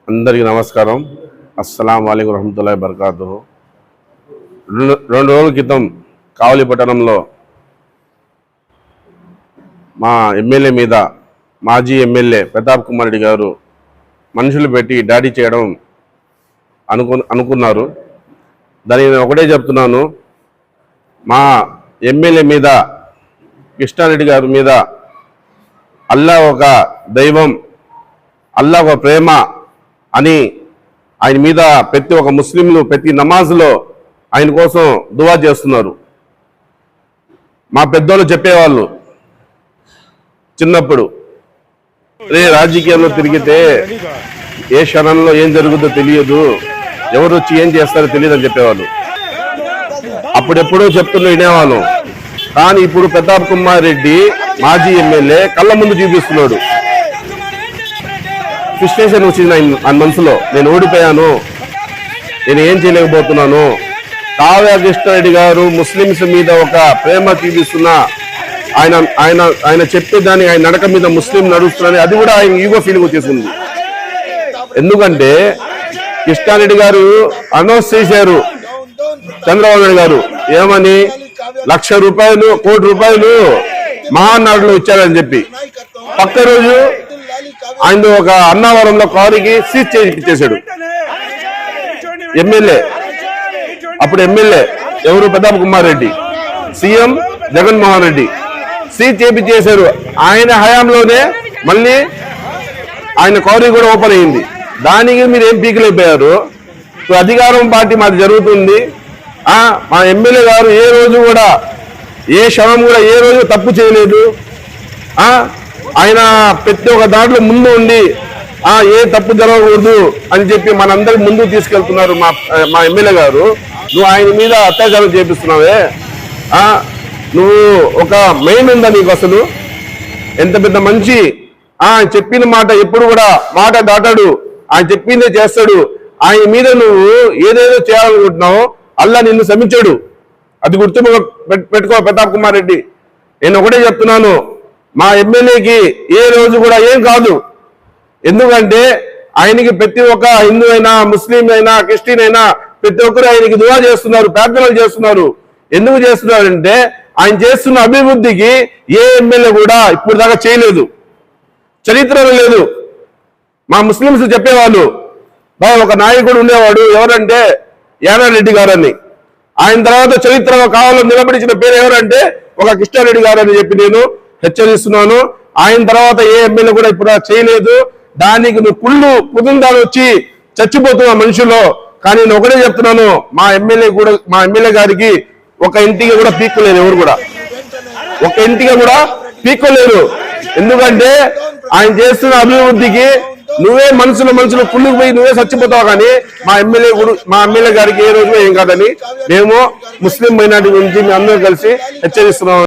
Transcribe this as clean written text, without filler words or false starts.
అందరికీ నమస్కారం. అస్సలాము అలైకుం వరహ్మతుల్లాహి వబరకాతుహు. 2 రోజుల క్రితం కావలి పట్టణంలో మా ఎమ్మెల్యే మీద మాజీ ఎమ్మెల్యే ప్రతాప్ కుమార్ రెడ్డి గారు మనుషులు పెట్టి దాడి చేయడం అనుకున్నారు. దానికి నేను ఒకటే చెప్తున్నాను, మా ఎమ్మెల్యే మీద, కృష్ణారెడ్డి గారి మీద అల్లా ఒక దైవం, అల్లా ఒక ప్రేమ అని ఆయన మీద ప్రతి ఒక్క ముస్లింలు ప్రతి నమాజ్లో ఆయన కోసం దువా చేస్తున్నారు. మా పెద్దోళ్ళు చెప్పేవాళ్ళు చిన్నప్పుడు, రాజకీయాల్లో తిరిగితే ఏ క్షణంలో ఏం జరుగుతుందో తెలియదు, ఎవరు వచ్చి ఏం చేస్తారో తెలియదు అని చెప్పేవాళ్ళు. అప్పుడెప్పుడో చెప్తున్నా వినేవాళ్ళం. కానీ ఇప్పుడు ప్రతాప్ కుమార్ రెడ్డి మాజీ ఎమ్మెల్యే కళ్ళ ముందు చూపిస్తున్నాడు. ఫ్రస్ట్రేషన్ వచ్చింది ఆయన మనసులో, నేను ఓడిపోయాను, నేను ఏం చేయలేకపోతున్నాను. కావ్య కృష్ణారెడ్డి గారు ముస్లింస్ మీద ఒక ప్రేమ చూపిస్తున్నా, ఆయన ఆయన ఆయన చెప్పేదాన్ని, ఆయన నడక మీద ముస్లిం నడుస్తున్నారని అది కూడా ఆయన ఈగో ఫీలింగ్ వచ్చేసింది. ఎందుకంటే కృష్ణారెడ్డి గారు అనౌన్స్ చేశారు చంద్రబాబు నాయుడు గారు ఏమని, 1,00,000 రూపాయలు, 1 కోటి రూపాయలు మహానాడులో ఇచ్చారని చెప్పి. పక్క రోజు ఆయన ఒక అన్నవరంలో కారుకి సీజ్ చేయించేశాడు ఎమ్మెల్యే. అప్పుడు ఎమ్మెల్యే ఎవరు? ప్రతాప్ కుమార్ రెడ్డి. సీఎం జగన్మోహన్ రెడ్డి సీజ్ చేయించేశారు. ఆయన హయాంలోనే మళ్ళీ ఆయన కారు కూడా ఓపెన్ అయింది. దానికి మీరు ఏం పీకలేకపోయారు? అధికారం పార్టీ మాది జరుగుతుంది. మా ఎమ్మెల్యే గారు ఏ రోజు కూడా, ఏ క్షణం కూడా, ఏ రోజు తప్పు చేయలేదు. ఆయన ప్రతి ఒక్క దాంట్లో ముందు ఉండి ఏ తప్పు జరగకూడదు అని చెప్పి మనందరికి ముందుకు తీసుకెళ్తున్నారు మా ఎమ్మెల్యే గారు. నువ్వు ఆయన మీద అత్యాచారం చేపిస్తున్నావే, నువ్వు ఒక మెయిన్ ఉందా నీకు అసలు? ఎంత పెద్ద మంచి, ఆయన చెప్పిన మాట ఎప్పుడు కూడా మాట దాటాడు, ఆయన చెప్పిందే చేస్తాడు. ఆయన మీద నువ్వు ఏదేదో చేయాలనుకుంటున్నావు, అల్లా నిన్ను క్షమించాడు. అది గుర్తు పెట్టుకో ప్రతాప్ కుమార్ రెడ్డి. నేను ఒకటే చెప్తున్నాను, మా ఎమ్మెల్యేకి ఏ రోజు కూడా ఏం కాదు. ఎందుకంటే ఆయనకి ప్రతి ఒక్క హిందూ అయినా, ముస్లిం అయినా, క్రిస్టియన్ అయినా ప్రతి ఒక్కరు ఆయనకి దువా చేస్తున్నారు, ప్రార్థనలు చేస్తున్నారు. ఎందుకు చేస్తున్నారంటే ఆయన చేస్తున్న అభివృద్ధికి ఏ ఎమ్మెల్యే కూడా ఇప్పుడు దాకా చేయలేదు, చరిత్రలో లేదు. మా ముస్లింస్ చెప్పేవాళ్ళు, ఒక నాయకుడు ఉండేవాడు, ఎవరంటే యానారెడ్డి గారని. ఆయన తర్వాత చరిత్రలో కావాలని నిలబడించిన పేరు ఎవరంటే ఒక కృష్ణారెడ్డి గారు అని చెప్పి నేను హెచ్చరిస్తున్నాను. ఆయన తర్వాత ఏ ఎమ్మెల్యే కూడా ఇప్పుడు చేయలేదు. దానికి నువ్వు కుదుందాలు వచ్చి చచ్చిపోతున్న మనుషుల్లో. కానీ నేను ఒకటే చెప్తున్నాను, మా ఎమ్మెల్యే గారికి ఒక ఇంటికి కూడా పీక్కోలేదు, ఎవరు కూడా ఒక ఇంటికి కూడా పీక్కోలేరు. ఎందుకంటే ఆయన చేస్తున్న అభివృద్ధికి నువ్వే మనుషులు కుళ్ళుకు పోయి నువ్వే చచ్చిపోతావు. కానీ మా ఎమ్మెల్యే గారికి ఏ రోజు ఏం కాదని మేము ముస్లిం మైనారిటీ గురించి మీ అందరూ కలిసి హెచ్చరిస్తున్నాం.